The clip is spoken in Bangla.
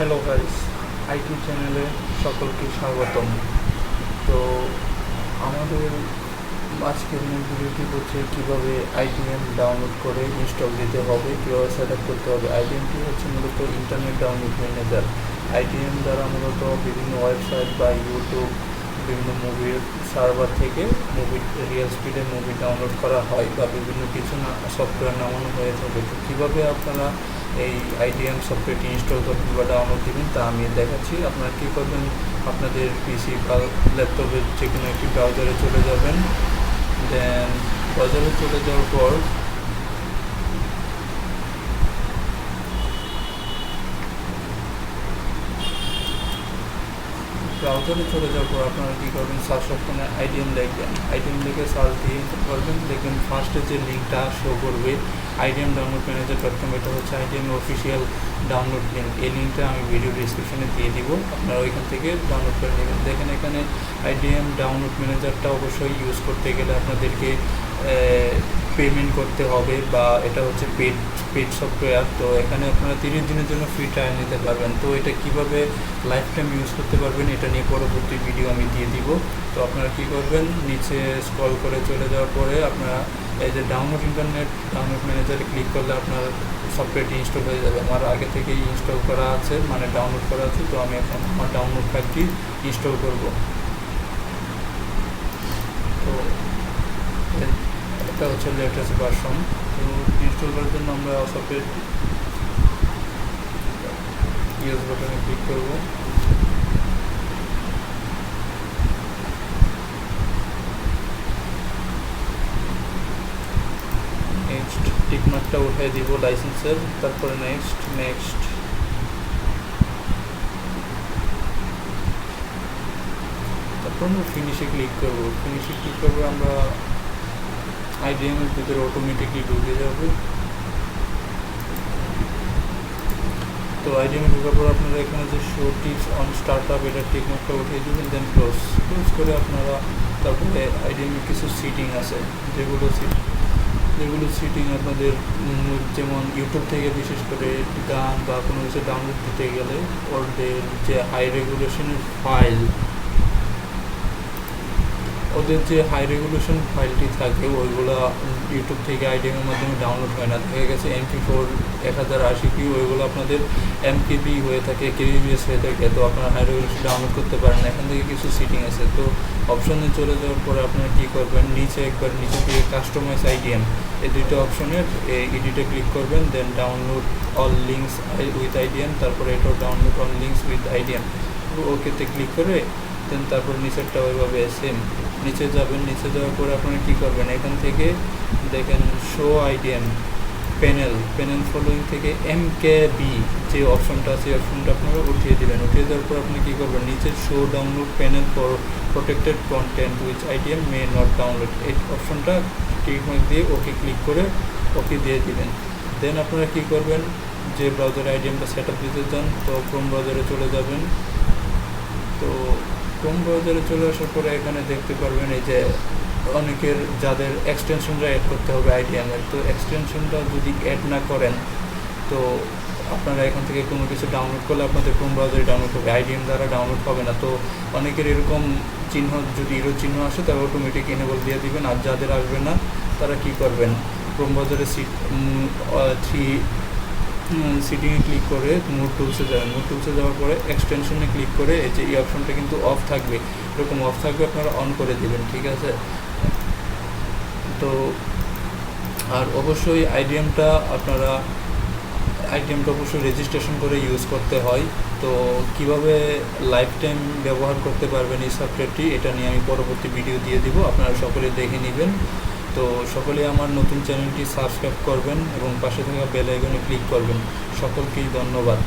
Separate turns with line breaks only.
হ্যালো গাইস, আইটি চ্যানেলে সকলকে স্বাগতম। তো আমাদের আজকের মূল ভিডিওটি হচ্ছে কীভাবে আইডিএম ডাউনলোড করে ইনস্টল দিতে হবে, কীভাবে সেট আপ করতে হবে। আইডিএমটি হচ্ছে মূলত ইন্টারনেট ডাউনলোড ম্যানেজার। আইডিএম দ্বারা মূলত বিভিন্ন ওয়েবসাইট বা ইউটিউব, বিভিন্ন মুভির সার্ভার থেকে রিয়েল স্পিডে মুভি ডাউনলোড করা হয় বা বিভিন্ন কিছু সফটওয়্যার নামানো হয়ে থাকে। তো কীভাবে আপনারা এই আইডিএম সফটওয়্যারটি ইনস্টল করবেন বা ডাউনলোড দেবেন তা আমি দেখাচ্ছি। আপনারা কী করবেন, আপনাদের পিসি বা ল্যাপটপের যে কোনো একটি ব্রাউজারে চলে যাবেন। দেন ব্রাউজারে চলে যাওয়ার পর আপনারা কী করবেন, সার্চ অপশনে আইডিএম লিখবেন। আইডিএম লিখে সার্চ দিয়ে করবেন, দেখবেন ফার্স্টে যে লিঙ্কটা শো করবে idm-download-manager.com, এটা হচ্ছে আইডিএম অফিসিয়াল ডাউনলোড লিঙ্ক। এই লিঙ্কটা আমি ভিডিও ডিসক্রিপশনে দিয়ে দিব, আপনারা ওইখান থেকে ডাউনলোড করে নেবেন। দেখেন এখানে আইডিএম ডাউনলোড ম্যানেজারটা অবশ্যই ইউজ করতে গেলে আপনাদেরকে পেমেন্ট করতে হবে, বা এটা হচ্ছে পেড সফটওয়্যার। তো এখানে আপনারা 30 দিনের জন্য ফ্রি ট্রায়াল নিতে পারবেন। তো এটা কিভাবে লাইফ টাইম ইউজ করতে পারবেন এটা নিয়ে পরবর্তী ভিডিও আমি দিয়ে দিব। তো আপনারা কী করবেন, নিচে স্ক্রল করে চলে যাওয়ার পরে আপনারা এই যে ডাউনলোড ম্যানেজারে ক্লিক করলে আপনার সফটওয়্যারটি ইনস্টল হয়ে যাবে। আমার আগে থেকেই ইনস্টল করা আছে, মানে ডাউনলোড করা আছে। তো আমি এখন আমার ডাউনলোড ফাইলটি ইনস্টল করব। তো এটা হচ্ছে লেটেস্ট ভার্সন। তো ইনস্টল করার জন্য আমরা সফটওয়্যার ইউজ বাটনে ক্লিক করব। নেক্সট টিকমার্কটা উঠিয়ে দিব লাইসেন্সের, তারপরে নেক্সট তারপর আমরা ফিনিশে ক্লিক করবো। আমরা আইডিএম এর ভিতরে অটোমেটিকলি ঢুকে যাবে। তো আইডিএম এ ঢোকার পর আপনারা এখানে যে শো টিপস অন স্টার্টআপ, এটা টিকমার্কটা উঠিয়ে দেবেন। দেন ক্লোজ করে আপনারা তারপরে আইডিএম এর কিছু সিটিং আছে, যেগুলো সিটিং আপনাদের যেমন ইউটিউব থেকে বিশেষ করে গান বা কোনো কিছু ডাউনলোড দিতে গেলে ওদের যে হাই রেগুলেশন ফাইলটি থাকে, ওইগুলো ইউটিউব থেকে আইডিএমের মাধ্যমে ডাউনলোড হয় না। দেখা গেছে MP4 1080p, ওইগুলো আপনাদের MKB হয়ে থাকে, KBPS হয়ে থাকে। তো আপনারা হাই রেগুলেশন ডাউনলোড করতে পারেন। এখান থেকে কিছু সিটিং আছে। তো অপশনে চলে যাওয়ার পরে আপনারা কী করবেন, নিচে দিকে কাস্টমাইজ আইডিএম, এই দুইটা অপশনের এডিটে ক্লিক করবেন। Then download all links with IDM, তারপরে এটাও download all links with IDM, ওকেতে ক্লিক করে দেন তারপর নিচেরটা ওইভাবে সেম নিচে যাওয়ার পরে আপনারা কী করবেন, এখান থেকে দেখেন শো আইডিএম প্যানেল ফলোয়িং থেকে MKB যে অপশনটা আছে, অপশনটা আপনারা উঠিয়ে দেবেন। উঠিয়ে দেওয়ার পর আপনি কী করবেন, নিচে show download panel for protected content which IDM may not download, এই অপশনটা ক্লিক দিয়ে ওকে ক্লিক করে ওকে দিয়ে দিবেন। দেন আপনারা কী করবেন, যে ব্রাউজারে আইডিএমটা সেট আপ দিতে চান, তো ক্রোম ব্রাউজারে চলে যাবেন। তো ক্রোম ব্রাউজারে চলে আসার পরে এখানে দেখতে পারবেন এই যে অনেকের যাদের এক্সটেনশনটা অ্যাড করতে হবে আইডিএমের, তো এক্সটেনশনটা যদি অ্যাড না করেন তো আপনারা এখান থেকে কোনো কিছু ডাউনলোড করলে আপনাদের ক্রোম ব্রাউজারে ডাউনলোড হবে, আইডিএম দ্বারা ডাউনলোড হবে না। তো অনেকের এরকম চিহ্ন, যদি ইরো চিহ্ন আসে তাহলে অটোমেটিক এনেবল দিয়ে দিবেন। আর যাদের আসবে না তারা কী করবেন, ক্রোম ব্রাউজারে সিটিংয়ে ক্লিক করে মোড টুলসে যাওয়ার পরে এক্সটেনশনে ক্লিক করে এই যে এই অপশনটা কিন্তু অফ থাকবে, এরকম অফ থাকবে, আপনারা অন করে দেবেন, ঠিক আছে। তো আর অবশ্যই আইডিএমটা অবশ্যই রেজিস্ট্রেশন করে ইউজ করতে হয়। তো কিভাবে লাইফ টাইম ব্যবহার করতে পারবেন এই সফটওয়্যারটি, এটা নিয়ে আমি পরবর্তী ভিডিও দিয়ে দিব, আপনারা সকলে দেখে নেবেন। তো সকলে আমার নতুন চ্যানেলটি সাবস্ক্রাইব করবেন এবং পাশে থাকা বেল আইকনে ক্লিক করবেন। সকলকেই ধন্যবাদ।